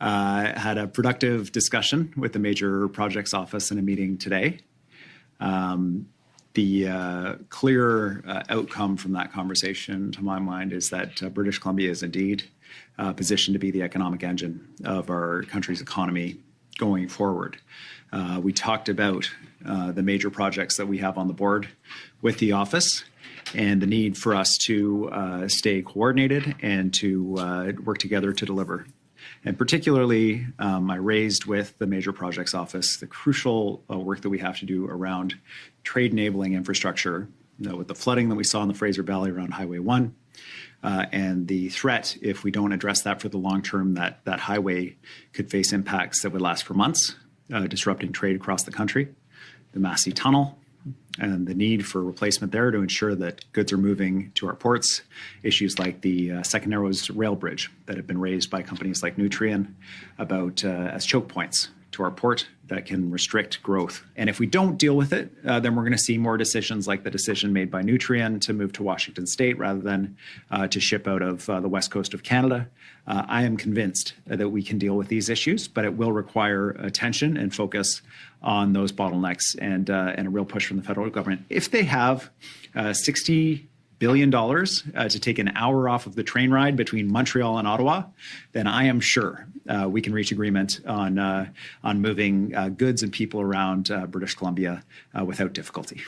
Had a productive discussion with the Major Projects Office in a meeting today. The clear outcome from that conversation, to my mind, is that British Columbia is indeed positioned to be the economic engine of our country's economy going forward. We talked about the major projects that we have on the board with the office and the need for us to stay coordinated and to work together to deliver. And particularly, I raised with the Major Projects Office the crucial work that we have to do around trade-enabling infrastructure, with the flooding that we saw in the Fraser Valley around Highway 1, and the threat, if we don't address that for the long term, that highway could face impacts that would last for months, disrupting trade across the country. The Massey Tunnel, and the need for replacement there to ensure that goods are moving to our ports. Issues like the Second Narrows Rail Bridge that have been raised by companies like Nutrien about as choke points to our port that can restrict growth. And if we don't deal with it, then we're going to see more decisions like the decision made by Nutrien to move to Washington State rather than to ship out of the west coast of Canada. I am convinced that we can deal with these issues, but it will require attention and focus on those bottlenecks and a real push from the federal government. If they have $60 billion to take an hour off of the train ride between Montreal and Ottawa, then I am sure we can reach agreement on moving goods and people around British Columbia without difficulty.